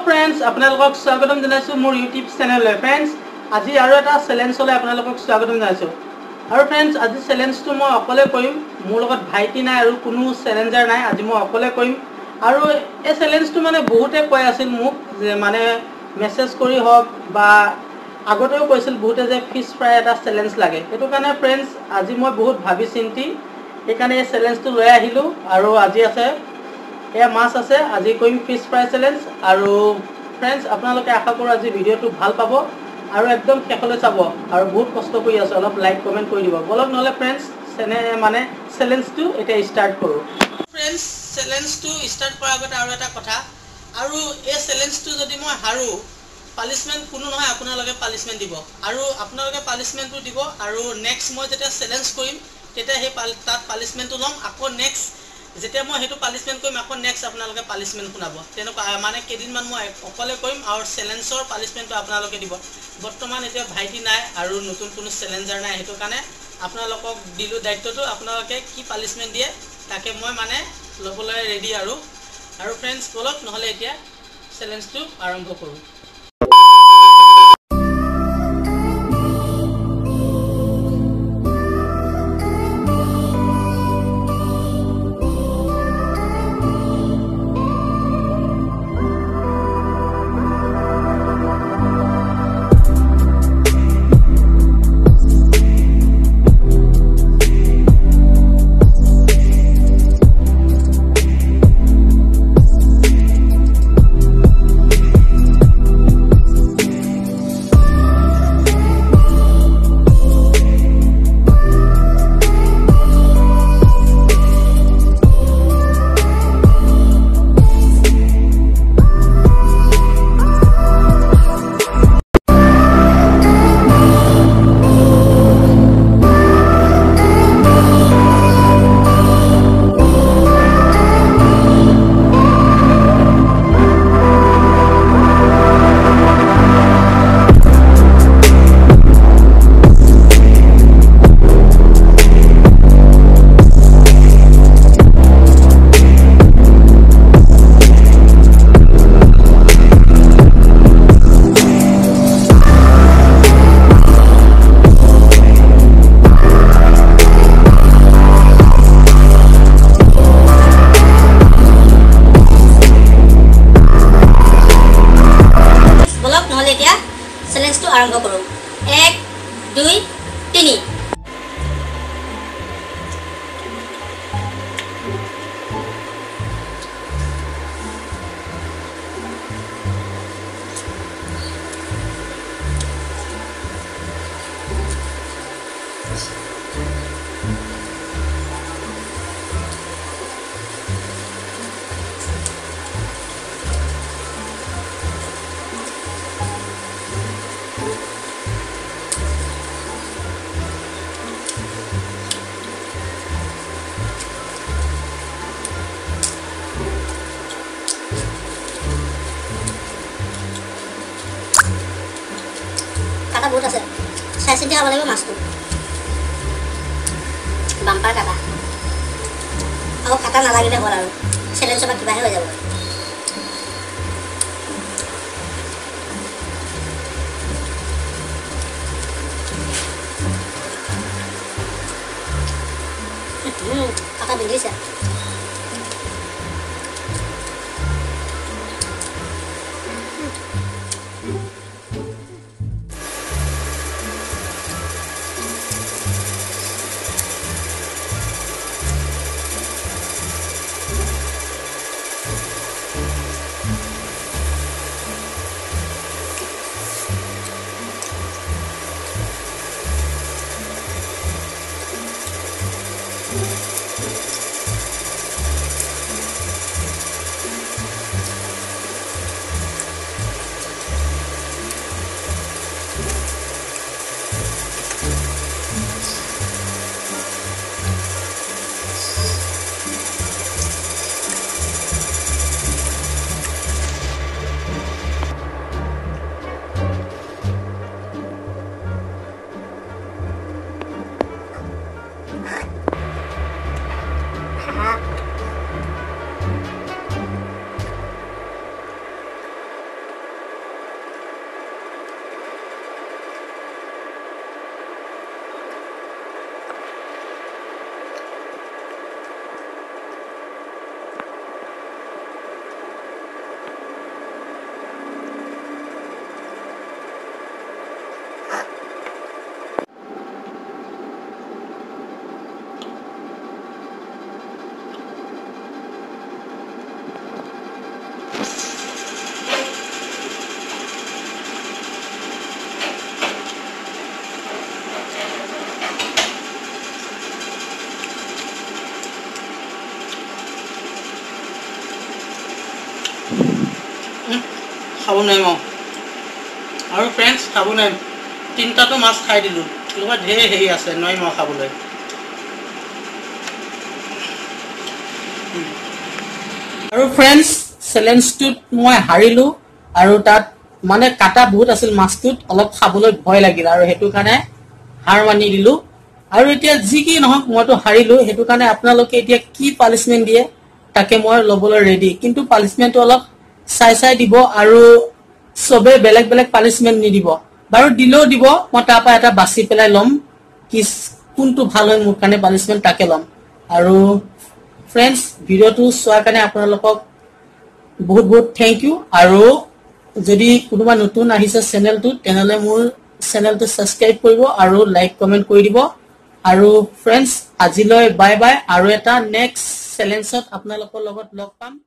friends আপোনালোকক স্বাগতম জনাইছো মোৰ ইউটিউব চেনেললৈ फ्रेंड्स আজি আৰু এটা চ্যালেঞ্জলৈ আপোনালোকক স্বাগতম জনাইছো আৰু फ्रेंड्स আজি চ্যালেঞ্জটো মই অকলে কৰিম মোৰ লগত ভাইটি নাই আৰু কোনো চ্যালেঞ্জাৰ নাই আজি মই অকলে কৰিম আৰু এই চ্যালেঞ্জটো মানে বহুতে কৈ আছিল মোক যে মানে মেসেজ কৰি হক বা আগতেও কৈছিল বহুতে যে ফিশ ফ্ৰাই এটা চ্যালেঞ্জ লাগে এটো কাৰণে फ्रेंड्स আজি মই বহুত ভাবি চিন্তি এখানে এই চ্যালেঞ্জটো লৈ আহিলো আৰু আজি আছে এয়া মাছ আছে আজি কইম ফিশ ফ্ৰাই চ্যালেঞ্জ আৰু फ्रेंड्स আপোনালোকে আশা কৰো আজি ভিডিওটো ভাল পাব আৰু একদম শেষলৈ চাব আৰু বহুত কষ্ট কৰি আছে অলপ লাইক কমেন্ট কৰি দিব বলক নহলে फ्रेंड्स মানে চ্যালেঞ্জটো এটা স্টাৰ্ট কৰো फ्रेंड्स চ্যালেঞ্জটো স্টাৰ্ট কৰাৰ আগতে আৰু এটা কথা আৰু এই চ্যালেঞ্জটো যদি মই হাৰো পানিশমেন্ট কোনো নহয় আপোনালোকে পানিশমেন্ট দিব আৰু আপোনালোকে পানিশমেন্টটো দিব আৰু নেক্সট মই যেটা চ্যালেঞ্জ কৰিম তেতিয়া হে তাত পানিশমেন্টটো লম আকৌ নেক্সট যেতিয়া মই হেতু পানিশমেন্ট কৰিম আকৌ নেক্সট আপোনালোকে পানিশমেন্ট শুনাব তেনেকুৱা মানে কেদিনমান মই অকলে কৰিম আৰু চ্যালেঞ্জৰ পানিশমেন্টটো আপোনালোকে দিব বৰ্তমান এতিয়া ভাইটি নাই আৰু নতুন কোনো চ্যালেঞ্জাৰ নাই হেতু কাৰণে আপোনালোকক দিলু দায়িত্বটো আপোনালোকে কি পানিশমেন্ট দিয়ে তাকে মই মানে লবলৈ ৰেডি আৰু फ्रेंड्स বলক নহলে এতিয়া চ্যালেঞ্জটো আৰম্ভ কৰো आरंभ करो 1 2 3 बहुत আছে 6 সেন্টি হ'ব লাগিব মাছটো বাম্পাৰ কাটা আৰু কাটা নালাগিলে হ'ল আৰু চ্যালেঞ্জ বা কিবা হৈ যাব কাটা বিগিছে খাব নোৱাৰিম আৰু ফ্ৰেণ্ডছ খাব নোৱাৰিম তিনিটাটো মাছ খাই দিলোঁ লগত ঢেৰ হেৰি আছে নোৱাৰিম আৰু খাবলৈ আৰু ফ্ৰেণ্ডছ চেলেঞ্জটোত মই হাৰিলোঁ আৰু তাত মানে কাটা বহুত আছিল মাছটোত অলপ খাবলৈ ভয় লাগিল আৰু সেইটো কাৰণে হাৰ মানি দিলোঁ আৰু এতিয়া যি কি নহওক মইতো হাৰিলোঁ সেইটো কাৰণে আপোনালোকে এতিয়া কি পানিছমেণ্ট দিয়ে তাকে মই ল'বলৈ ৰেডি কিন্তু পানিছমেণ্টটো অলপ চাই দিব আৰু সবে বেলেগ বেলেগ পানিছমেণ্ট নিদিব বাৰু দিলেও দিব মই তাৰ পৰা এটা বাছি পেলাই ল'ম কি কোনটো ভাল হয় মোৰ কাৰণে পানিছমেণ্ট তাকে ল'ম আৰু ফ্ৰেণ্ডছ ভিডিঅ'টো চোৱাৰ কাৰণে আপোনালোকক বহুত বহুত থেংক ইউ আৰু যদি কোনোবা নতুন আহিছে চেনেলটো তেনেহলে মোৰ চেনেলটো সাবস্ক্ৰাইব কৰিব আৰু লাইক কমেন্ট কৰি দিব আৰু ফ্ৰেণ্ডছ আজিলৈ বাই বাই আৰু এটা নেক্সট চেলেঞ্জত আপোনালোকৰ লগত লগ পাম